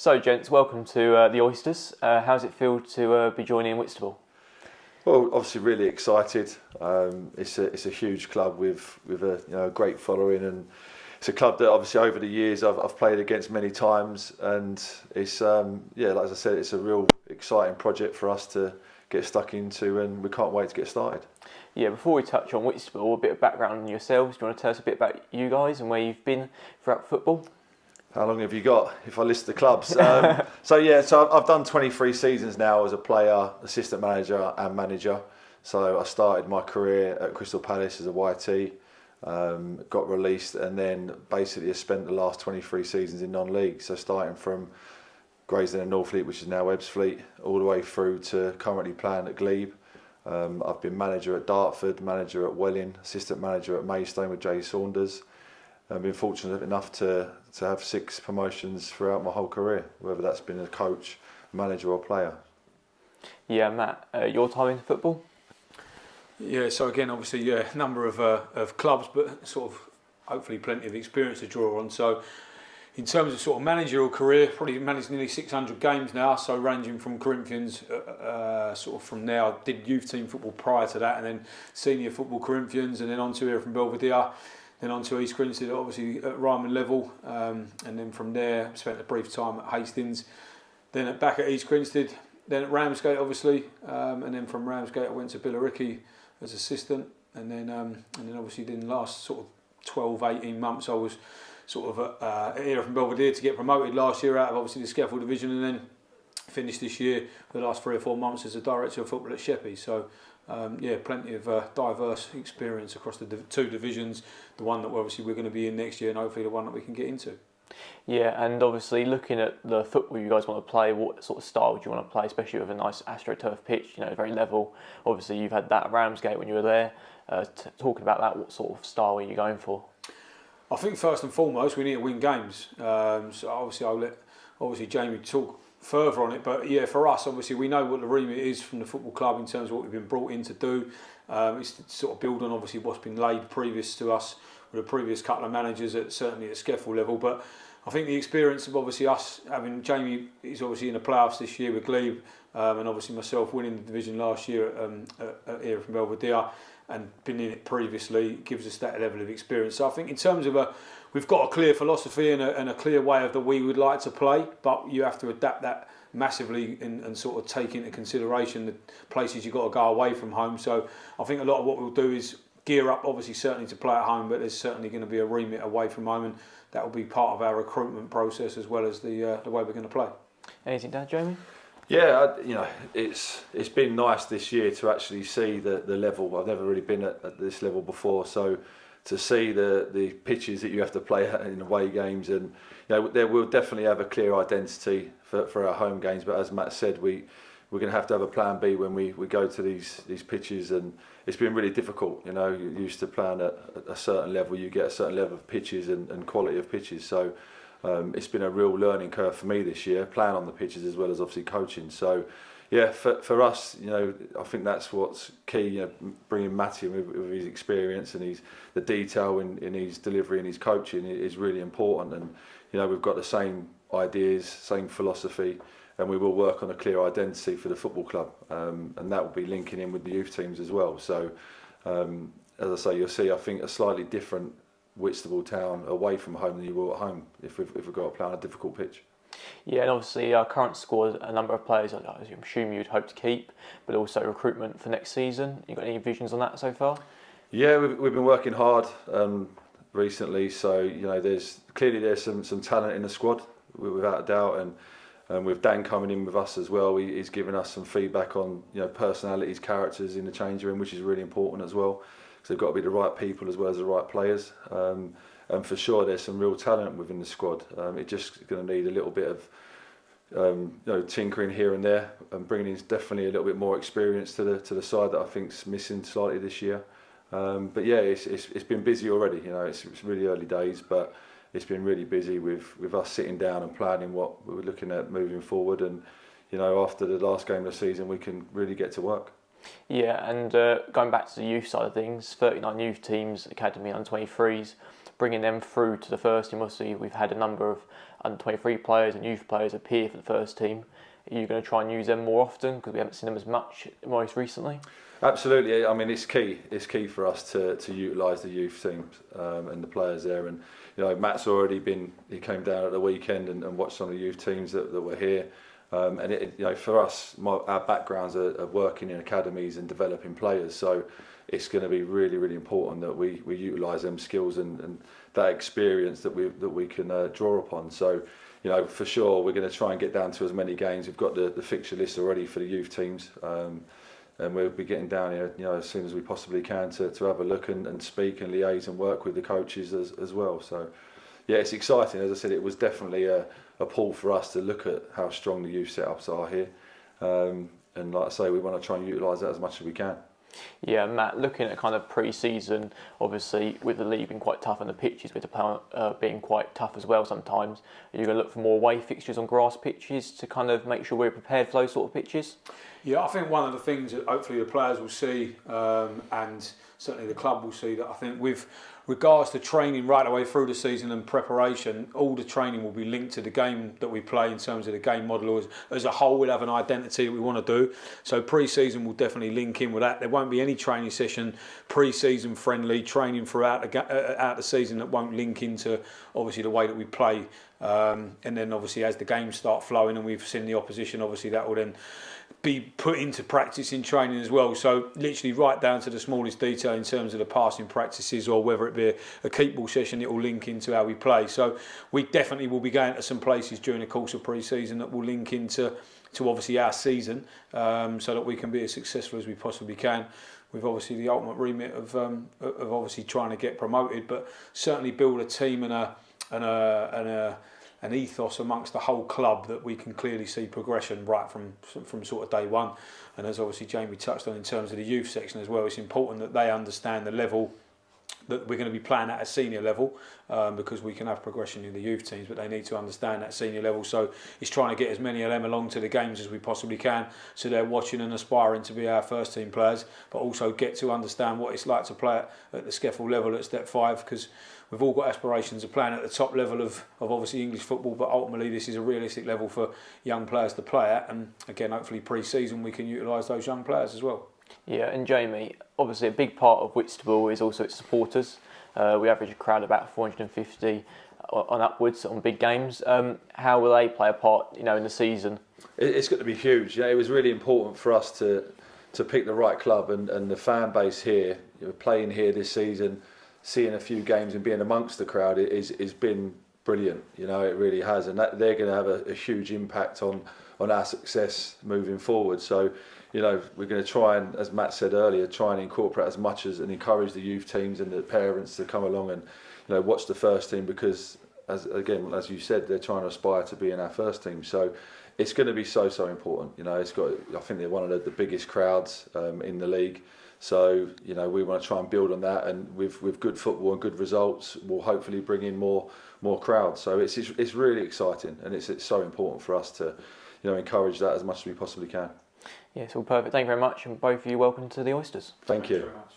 So, gents, welcome to the Oysters. How does it feel to be joining Whitstable? Well, obviously, really excited. It's a huge club with a great following, and it's a club that obviously over the years I've played against many times, and it's like as I said, it's a real exciting project for us to get stuck into, and we can't wait to get started. Yeah, before we touch on Whitstable, a bit of background on yourselves. Do you want to tell us a bit about you guys and where you've been throughout football? How long have you got if I list the clubs? So I've done 23 seasons now as a player, assistant manager and manager. So I started my career at Crystal Palace as a YT, got released, and then basically have spent the last 23 seasons in non-league. So starting from Graysden and Northfleet, which is now Ebbsfleet, all the way through to currently playing at Glebe. I've been manager at Dartford, manager at Welling, assistant manager at Maidstone with Jay Saunders. I've been fortunate enough to have 6 promotions throughout my whole career, whether that's been a coach, manager or player. Yeah, Matt, your time in football? Yeah, so again, obviously, a number of clubs, but sort of hopefully plenty of experience to draw on. So in terms of sort of managerial career, probably managed nearly 600 games now, so ranging from Corinthians, sort of from there. I did youth team football prior to that, and then senior football Corinthians, and then on to here from Belvedere. Then on to East Grinstead, obviously at Ryman level, and then from there spent a brief time at Hastings, then back at East Grinstead, then at Ramsgate obviously, and then from Ramsgate I went to Billericay as assistant, and then obviously in the last sort of 12-18 months I was sort of at here from Belvedere to get promoted last year out of obviously the Scaffold division, and then finished this year for the last 3 or 4 months as a director of football at Sheppey. So. Plenty of diverse experience across the 2 divisions, the one that obviously we're going to be in next year and hopefully the one that we can get into. Yeah, and obviously looking at the football you guys want to play, what sort of style do you want to play, especially with a nice AstroTurf pitch, very level. Obviously you've had that at Ramsgate when you were there. Talking about that, what sort of style are you going for? I think first and foremost we need to win games. So obviously I'll let Jamie talk further on it, but yeah, for us obviously we know what the remit is from the football club in terms of what we've been brought in to do. It's to sort of build on obviously what's been laid previous to us with the previous couple of managers certainly at Scaffold level, but I think the experience of obviously us having Jamie is obviously in the playoffs this year with Glebe, and obviously myself winning the division last year at here from Belvedere and been in it previously gives us that level of experience. So I think in terms of we've got a clear philosophy and a clear way of that we would like to play, but you have to adapt that massively and sort of take into consideration the places you've got to go away from home. So I think a lot of what we'll do is gear up, obviously certainly to play at home, but there's certainly going to be a remit away from home, and that will be part of our recruitment process as well as the way we're going to play. Anything to add, Jamie? Yeah, it's been nice this year to actually see the level. I've never really been at this level before, so to see the pitches that you have to play in away games, and there will definitely have a clear identity for our home games. But as Matt said, we're going to have a plan B when we go to these pitches, and it's been really difficult. You're used to playing at a certain level, you get a certain level of pitches and quality of pitches. So it's been a real learning curve for me this year, playing on the pitches as well as obviously coaching. So yeah, for us, I think that's what's key. Bringing Matty with his experience and the detail in his delivery and his coaching is really important. And we've got the same ideas, same philosophy, and we will work on a clear identity for the football club, and that will be linking in with the youth teams as well. So as I say, you'll see, I think, a slightly different Whitstable town away from home than you will at home if we've got to play on a difficult pitch. Yeah, and obviously our current squad, a number of players I assume you'd hope to keep, but also recruitment for next season. You got any visions on that so far? Yeah, we've been working hard recently, so there's some talent in the squad without a doubt, and with Dan coming in with us as well, he's given us some feedback on personalities, characters in the change room, which is really important as well. So they've got to be the right people as well as the right players. And for sure, there's some real talent within the squad. It's just going to need a little bit of tinkering here and there, and bringing in definitely a little bit more experience to the side that I think's missing slightly this year. But yeah, it's been busy already. It's really early days, but it's been really busy with us sitting down and planning what we were looking at moving forward. And after the last game of the season, we can really get to work. Yeah, and going back to the youth side of things, 39 youth teams, academy under 23s, bringing them through to the first team. Obviously, we've had a number of under-23 players and youth players appear for the first team. Are you going to try and use them more often because we haven't seen them as much most recently? Absolutely. I mean, it's key. It's key for us to utilise the youth teams and the players there. And Matt's already been. He came down at the weekend and watched some of the youth teams that were here. And for us, our backgrounds are working in academies and developing players. So it's going to be really, really important that we utilise them skills and that experience that we can draw upon. So, for sure, we're going to try and get down to as many games. We've got the fixture list already for the youth teams. And we'll be getting down here, as soon as we possibly can to have a look and speak and liaise and work with the coaches as well. So, yeah, it's exciting. As I said, it was definitely a pull for us to look at how strong the youth setups are here. And like I say, we want to try and utilise that as much as we can. Yeah, Matt, looking at kind of pre-season, obviously with the league being quite tough and the pitches with the play being quite tough as well sometimes, are you going to look for more away fixtures on grass pitches to kind of make sure we're prepared for those sort of pitches? Yeah, I think one of the things that hopefully the players will see, and certainly the club will see, that I think with regards to training right the way through the season and preparation, all the training will be linked to the game that we play in terms of the game model. As a whole, we'll have an identity that we want to do. So pre-season will definitely link in with that. There won't be any training session pre-season friendly training throughout the season that won't link into obviously the way that we play. And then obviously as the games start flowing and we've seen the opposition, obviously that will then be put into practice in training as well. So literally right down to the smallest detail in terms of the passing practices, or whether it be a keep ball session, it will link into how we play. So we definitely will be going to some places during the course of pre-season that will link into obviously our season, so that we can be as successful as we possibly can. With obviously the ultimate remit of obviously trying to get promoted, but certainly build a team and an ethos amongst the whole club that we can clearly see progression right from sort of day one. And as obviously Jamie touched on in terms of the youth section as well, it's important that they understand the level that we're going to be playing at a senior level, because we can have progression in the youth teams, but they need to understand that senior level. So it's trying to get as many of them along to the games as we possibly can, so they're watching and aspiring to be our first team players, but also get to understand what it's like to play at the scaffold level at step 5, because we've all got aspirations of playing at the top level of obviously English football, but ultimately this is a realistic level for young players to play at. And again, hopefully pre-season we can utilise those young players as well. Yeah, and Jamie, obviously a big part of Whitstable is also its supporters. We average a crowd of about 450 on upwards on big games. How will they play a part, in the season? It's going to be huge. It was really important for us to pick the right club, and the fan base here, playing here this season, seeing a few games and being amongst the crowd is been brilliant. It really has, and that they're going to have a huge impact on our success moving forward. So, we're going to try and, as Matt said earlier, try and incorporate as much and encourage the youth teams and the parents to come along and watch the first team, because as you said, they're trying to aspire to be in our first team. So it's going to be so important. I think they're one of the biggest crowds in the league. So we want to try and build on that, and with good football and good results, we'll hopefully bring in more crowds. So it's really exciting, and it's so important for us to encourage that as much as we possibly can. Yes, all perfect. Thank you very much, and both of you welcome to the Oysters. Thank you. Very much.